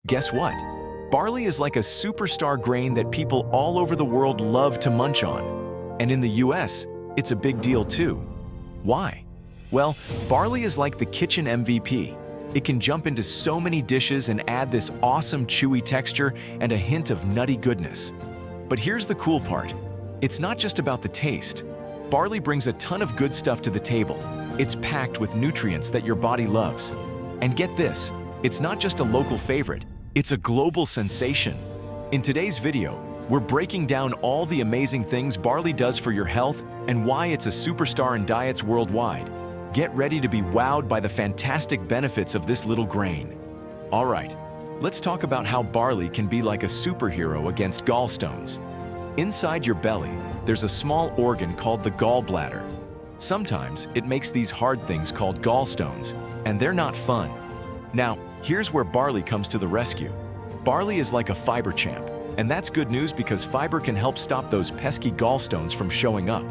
Guess what? Barley is like a superstar grain that people all over the world love to munch on. And in the US, it's a big deal too. Why? Well, barley is like the kitchen MVP. It can jump into so many dishes and add this awesome chewy texture and a hint of nutty goodness. But here's the cool part. It's not just about the taste. Barley brings a ton of good stuff to the table. It's packed with nutrients that your body loves. And get this, it's not just a local favorite, it's a global sensation. In today's video, we're breaking down all the amazing things barley does for your health and why it's a superstar in diets worldwide. Get ready to be wowed by the fantastic benefits of this little grain. All right, let's talk about how barley can be like a superhero against gallstones. Inside your belly, there's a small organ called the gallbladder. Sometimes it makes these hard things called gallstones, and they're not fun. Now, here's where barley comes to the rescue. Barley is like a fiber champ, and that's good news because fiber can help stop those pesky gallstones from showing up.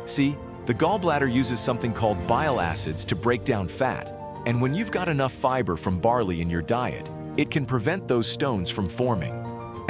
See, the gallbladder uses something called bile acids to break down fat, and when you've got enough fiber from barley in your diet, it can prevent those stones from forming.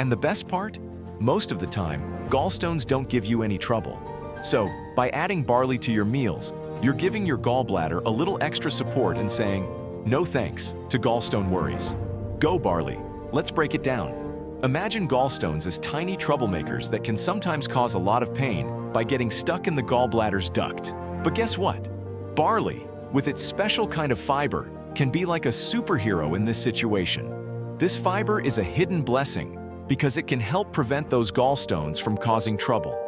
And the best part? Most of the time, gallstones don't give you any trouble. So, by adding barley to your meals, you're giving your gallbladder a little extra support and saying, no thanks to gallstone worries. Go barley, let's break it down. Imagine gallstones as tiny troublemakers that can sometimes cause a lot of pain by getting stuck in the gallbladder's duct. But guess what? Barley, with its special kind of fiber, can be like a superhero in this situation. This fiber is a hidden blessing because it can help prevent those gallstones from causing trouble.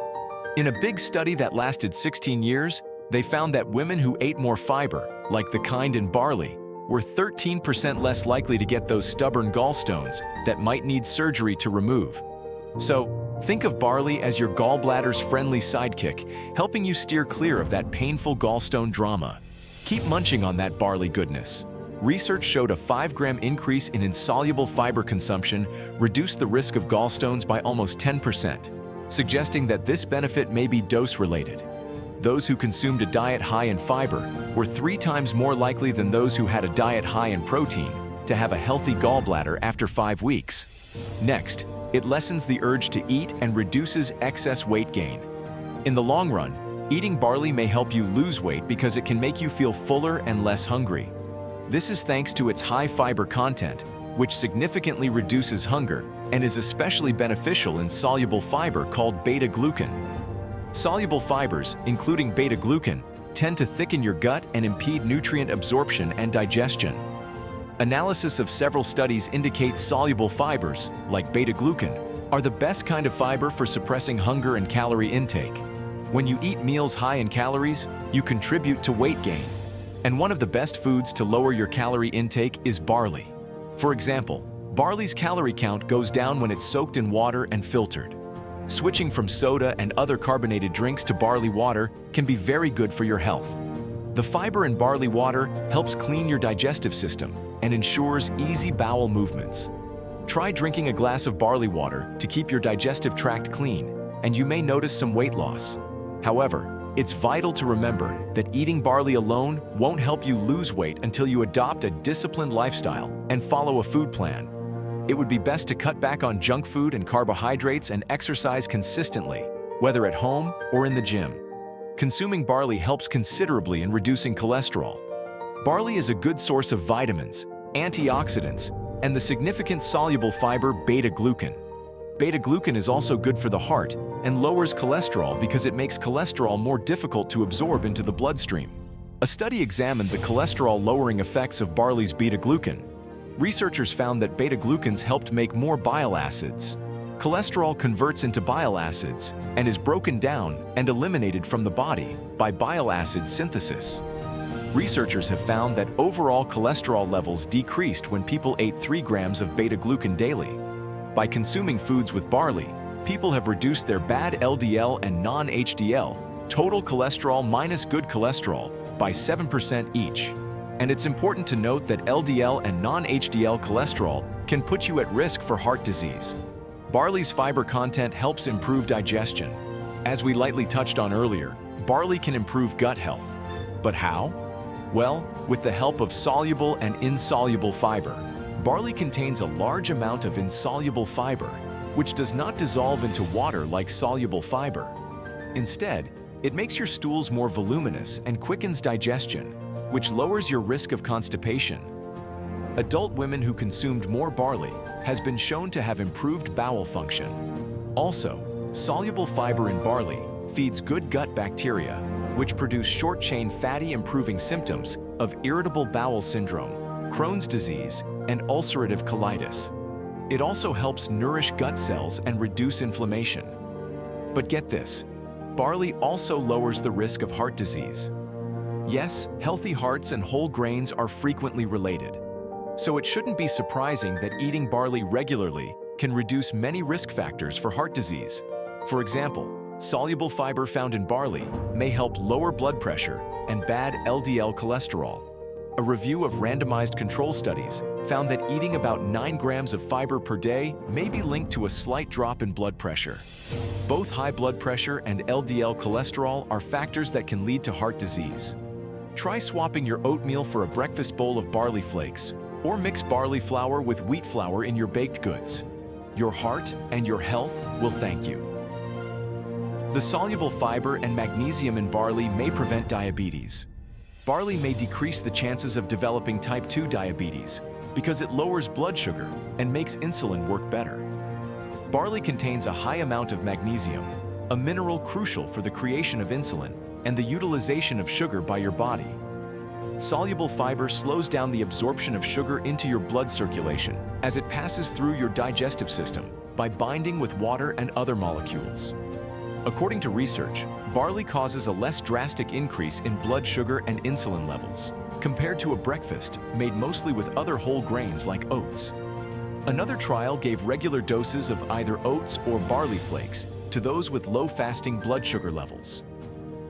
In a big study that lasted 16 years, they found that women who ate more fiber, like the kind in barley, were 13% less likely to get those stubborn gallstones that might need surgery to remove. So, think of barley as your gallbladder's friendly sidekick, helping you steer clear of that painful gallstone drama. Keep munching on that barley goodness. Research showed a 5-gram increase in insoluble fiber consumption reduced the risk of gallstones by almost 10%, suggesting that this benefit may be dose-related. Those who consumed a diet high in fiber were 3 times more likely than those who had a diet high in protein to have a healthy gallbladder after 5 weeks. Next, it lessens the urge to eat and reduces excess weight gain. In the long run, eating barley may help you lose weight because it can make you feel fuller and less hungry. This is thanks to its high fiber content, which significantly reduces hunger and is especially beneficial in soluble fiber called beta-glucan. Soluble fibers, including beta-glucan, tend to thicken your gut and impede nutrient absorption and digestion. Analysis of several studies indicates soluble fibers, like beta-glucan, are the best kind of fiber for suppressing hunger and calorie intake. When you eat meals high in calories, you contribute to weight gain. And one of the best foods to lower your calorie intake is barley. For example, barley's calorie count goes down when it's soaked in water and filtered. Switching from soda and other carbonated drinks to barley water can be very good for your health. The fiber in barley water helps clean your digestive system and ensures easy bowel movements. Try drinking a glass of barley water to keep your digestive tract clean, and you may notice some weight loss. However, it's vital to remember that eating barley alone won't help you lose weight until you adopt a disciplined lifestyle and follow a food plan. It would be best to cut back on junk food and carbohydrates and exercise consistently, whether at home or in the gym. Consuming barley helps considerably in reducing cholesterol. Barley is a good source of vitamins, antioxidants, and the significant soluble fiber beta-glucan. Beta-glucan is also good for the heart and lowers cholesterol because it makes cholesterol more difficult to absorb into the bloodstream. A study examined the cholesterol-lowering effects of barley's beta-glucan. Researchers found that beta-glucans helped make more bile acids. Cholesterol converts into bile acids and is broken down and eliminated from the body by bile acid synthesis. Researchers have found that overall cholesterol levels decreased when people ate 3 grams of beta-glucan daily. By consuming foods with barley, people have reduced their bad LDL and non-HDL, total cholesterol minus good cholesterol, by 7% each. And it's important to note that LDL and non-HDL cholesterol can put you at risk for heart disease. Barley's fiber content helps improve digestion. As we lightly touched on earlier, barley can improve gut health. But how? Well, with the help of soluble and insoluble fiber. Barley contains a large amount of insoluble fiber, which does not dissolve into water like soluble fiber. Instead, it makes your stools more voluminous and quickens digestion, which lowers your risk of constipation. Adult women who consumed more barley has been shown to have improved bowel function. Also, soluble fiber in barley feeds good gut bacteria, which produce short-chain fatty, improving symptoms of irritable bowel syndrome, Crohn's disease, and ulcerative colitis. It also helps nourish gut cells and reduce inflammation. But get this, barley also lowers the risk of heart disease. Yes, healthy hearts and whole grains are frequently related. So it shouldn't be surprising that eating barley regularly can reduce many risk factors for heart disease. For example, soluble fiber found in barley may help lower blood pressure and bad LDL cholesterol. A review of randomized control studies found that eating about 9 grams of fiber per day may be linked to a slight drop in blood pressure. Both high blood pressure and LDL cholesterol are factors that can lead to heart disease. Try swapping your oatmeal for a breakfast bowl of barley flakes, or mix barley flour with wheat flour in your baked goods. Your heart and your health will thank you. The soluble fiber and magnesium in barley may prevent diabetes. Barley may decrease the chances of developing type 2 diabetes because it lowers blood sugar and makes insulin work better. Barley contains a high amount of magnesium, a mineral crucial for the creation of insulin and the utilization of sugar by your body. Soluble fiber slows down the absorption of sugar into your blood circulation as it passes through your digestive system by binding with water and other molecules. According to research, barley causes a less drastic increase in blood sugar and insulin levels compared to a breakfast made mostly with other whole grains like oats. Another trial gave regular doses of either oats or barley flakes to those with low fasting blood sugar levels.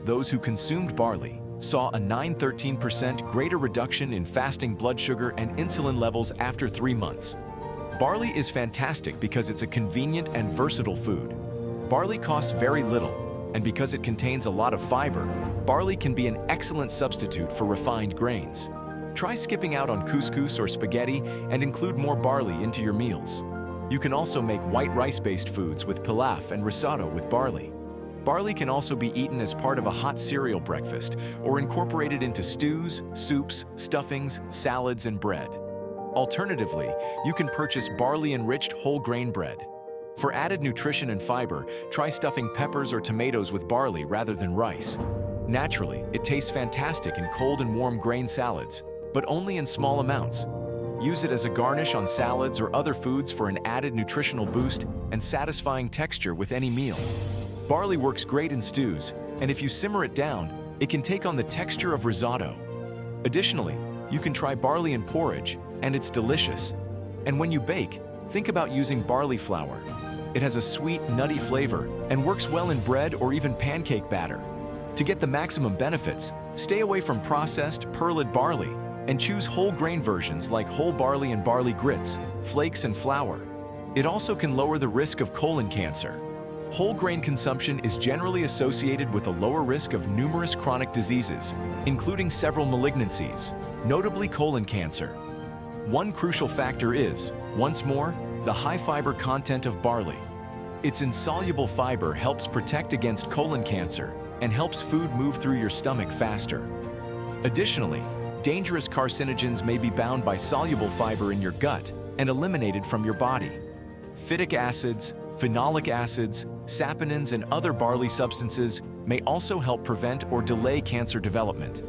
Those who consumed barley saw a 13% greater reduction in fasting blood sugar and insulin levels after 3 months. Barley is fantastic because it's a convenient and versatile food. Barley costs very little, and because it contains a lot of fiber, barley can be an excellent substitute for refined grains. Try skipping out on couscous or spaghetti and include more barley into your meals. You can also make white rice-based foods with pilaf and risotto with barley. Barley can also be eaten as part of a hot cereal breakfast or incorporated into stews, soups, stuffings, salads, and bread. Alternatively, you can purchase barley-enriched whole grain bread. For added nutrition and fiber, try stuffing peppers or tomatoes with barley rather than rice. Naturally, it tastes fantastic in cold and warm grain salads, but only in small amounts. Use it as a garnish on salads or other foods for an added nutritional boost and satisfying texture with any meal. Barley works great in stews, and if you simmer it down, it can take on the texture of risotto. Additionally, you can try barley in porridge, and it's delicious. And when you bake, think about using barley flour. It has a sweet, nutty flavor and works well in bread or even pancake batter. To get the maximum benefits, stay away from processed, pearled barley and choose whole grain versions like whole barley and barley grits, flakes, and flour. It also can lower the risk of colon cancer. Whole grain consumption is generally associated with a lower risk of numerous chronic diseases, including several malignancies, notably colon cancer. One crucial factor is, once more, the high fiber content of barley. Its insoluble fiber helps protect against colon cancer and helps food move through your stomach faster. Additionally, dangerous carcinogens may be bound by soluble fiber in your gut and eliminated from your body. Phytic acids, phenolic acids, saponins, and other barley substances may also help prevent or delay cancer development.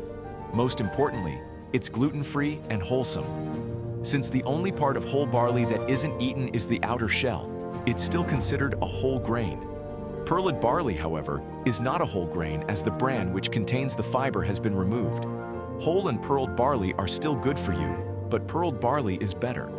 Most importantly, it's gluten-free and wholesome. Since the only part of whole barley that isn't eaten is the outer shell, it's still considered a whole grain. Pearled barley, however, is not a whole grain as the bran which contains the fiber has been removed. Whole and pearled barley are still good for you, but pearled barley is better.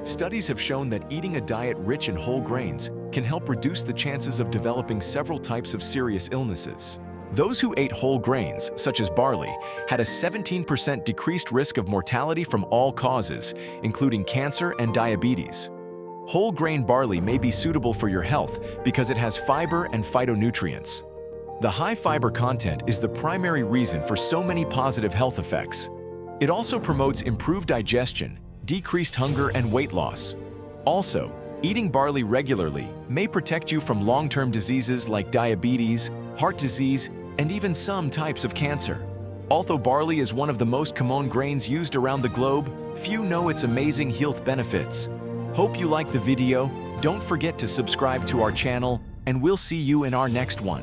Studies have shown that eating a diet rich in whole grains can help reduce the chances of developing several types of serious illnesses. Those who ate whole grains, such as barley, had a 17% decreased risk of mortality from all causes, including cancer and diabetes. Whole grain barley may be suitable for your health because it has fiber and phytonutrients. The high fiber content is the primary reason for so many positive health effects. It also promotes improved digestion, decreased hunger and weight loss. Also, eating barley regularly may protect you from long-term diseases like diabetes, heart disease, and even some types of cancer. Although barley is one of the most common grains used around the globe, few know its amazing health benefits. Hope you liked the video. Don't forget to subscribe to our channel, and we'll see you in our next one.